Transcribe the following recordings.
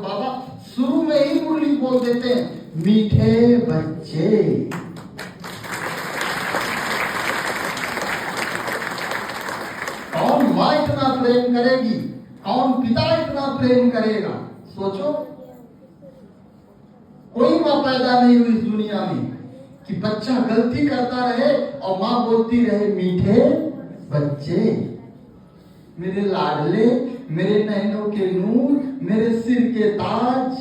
बाबा शुरू में ही मुरली बोल देते हैं, मीठे बच्चे। कौन माँ इतना प्रेम करेगी, कौन पिता इतना प्रेम करेगा? सोचो, कोई माँ पैदा नहीं हुई इस दुनिया में कि बच्चा गलती करता रहे और माँ बोलती रहे मीठे बच्चे, मेरे लाडले, मेरे नैनों के नूर, मेरे सिर के ताज।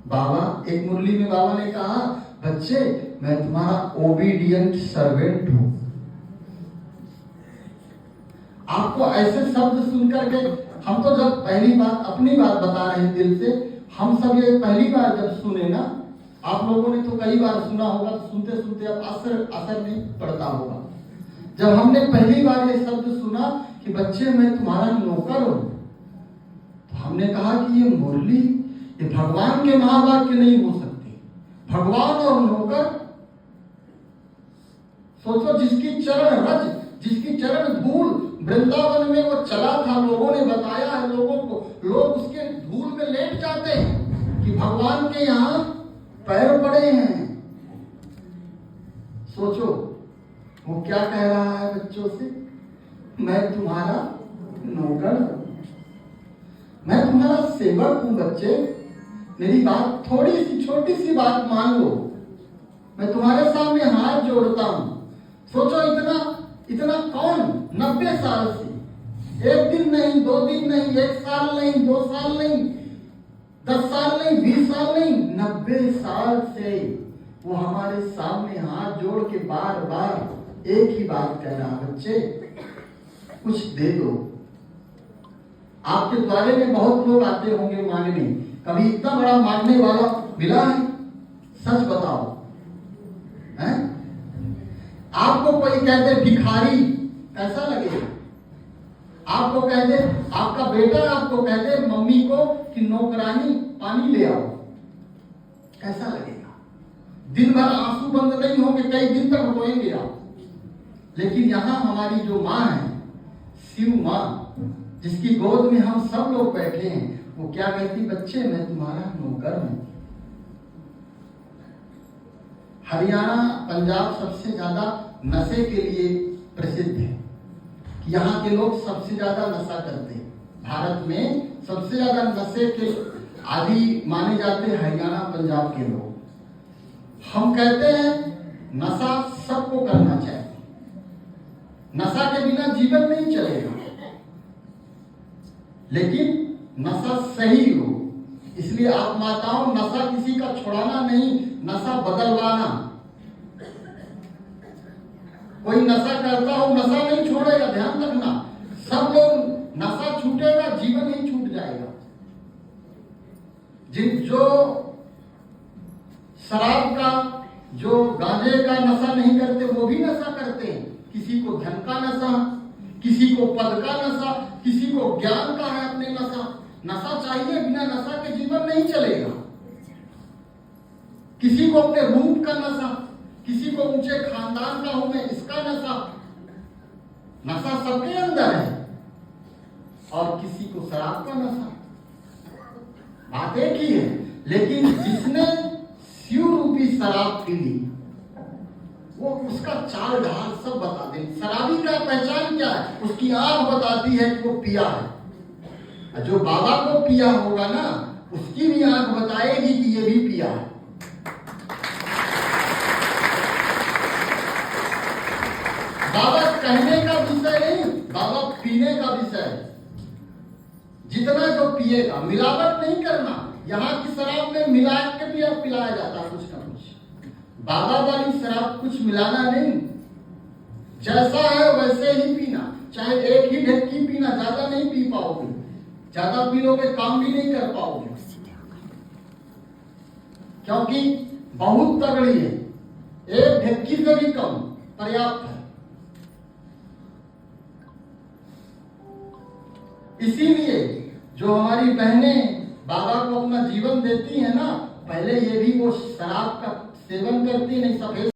बाबा, एक मुरली में बाबा ने कहा, बच्चे मैं तुम्हारा ओबीडियंट सर्वेंट हूं। आपको ऐसे शब्द सुनकर के हम तो जब पहली बात अपनी बात बता रहे हैं दिल से, हम सब ये पहली बार जब सुने ना, आप लोगों ने तो कई बार सुना होगा, तो सुनते सुनते अब असर नहीं पड़ता होगा। जब हमने पहली बार ये शब्द सुना कि बच्चे मैं तुम्हारा नौकर हूं, तो हमने कहा कि ये मुरली, ये भगवान के महावाक्य नहीं हो सकते। भगवान और नौकर, सोचो जिसकी चरण रज, जिसकी चरण धूल वृंदावन में वो चला था, लोगों ने बताया है लोगों को, लोग उसके धूल में लेट जाते हैं कि भगवान के यहाँ पैर पड़े हैं। सोचो वो क्या कह रहा है बच्चों से, मैं तुम्हारा नौकर हूं, मैं तुम्हारा सेवक हूं। बच्चे मेरी बात थोड़ी सी छोटी सी बात मान लो, मैं तुम्हारे सामने हाथ जोड़ता हूं। सोचो इतना कौन 90 साल से, एक दिन नहीं, 2 दिन नहीं, 1 साल नहीं, 2 साल नहीं, 10 साल नहीं, 20 साल नहीं, 90 साल से वो हमारे सामने हाथ जोड़ के बार बार एक ही बात कह रहा, बच्चे कुछ दे दो। आपके द्वारे में बहुत लोग आते होंगे मांगने, कभी इतना बड़ा मांगने वाला मिला है? सच बताओ, हैं? आपको कोई कह दे भिखारी, कैसा लगेगा? आपको कह दे, आपका बेटा आपको कह दे मम्मी को कि नौकरानी पानी ले आओ, कैसा लगेगा? दिन भर आंसू बंद नहीं होंगे, कई दिन तक रोएंगे आप। लेकिन यहां हमारी जो माँ है, शिव माँ, जिसकी गोद में हम सब लोग बैठे हैं, वो क्या कहती, बच्चे मैं तुम्हारा नौकर हूं। हरियाणा, पंजाब सबसे ज्यादा नशे के लिए प्रसिद्ध है। यहाँ के लोग सबसे ज्यादा नशा करते हैं। भारत में सबसे ज्यादा नशे के आदि माने जाते हैं हरियाणा, पंजाब के लोग। हम कहते हैं नशा सबको करना चाहिए, नशा के बिना जीवन नहीं चलेगा, लेकिन नशा सही हो। इसलिए आप माताओं, नशा किसी का छुड़ाना नहीं, नशा बदलवाना। कोई नशा करता हो, नशा नहीं छोड़ेगा, ध्यान रखना। सब लोग नशा छूटेगा, जीवन ही छूट जाएगा। जो शराब का, जो गांजे का नशा नहीं करते, वो भी नशा करते हैं। किसी को धन का नशा, किसी को पद का नशा, किसी को ज्ञान का है अपने नशा। नशा चाहिए, बिना नशा के जीवन नहीं चलेगा। किसी को अपने रूप का नशा, किसी को ऊंचे खानदान का हूं मैं, इसका नशा। नशा सबके अंदर है, और किसी को शराब का नशा। बात एक ही है, लेकिन जिसने शिव रूपी शराब पी ली, वो उसका चाल ढाल सब बता दे। शराबी का पहचान क्या है? उसकी आंख बताती है कि वो पिया है। जो बाबा को पिया होगा ना, उसकी भी आंख बताएगी कि ये भी पिया है। बाबा कहने का विषय नहीं, बाबा पीने का विषय है। जितना जो पिएगा, मिलावट नहीं करना। यहाँ की शराब में मिला के भी पिलाया जाता है कुछ ना कुछ। बाबा वाली शराब कुछ मिलाना नहीं, जैसा है वैसे ही पीना। चाहे एक ही ढक्की पीना, ज्यादा नहीं पी पाओगे, ज्यादा पी लोगे काम भी नहीं कर पाओगे, क्योंकि बहुत तगड़ी है। एक ढक्की से भी कम पर्याप्त है। इसीलिए जो हमारी बहनें बाबा को अपना जीवन देती है ना, पहले ये भी वो शराब का सेवन करती नहीं, सफेद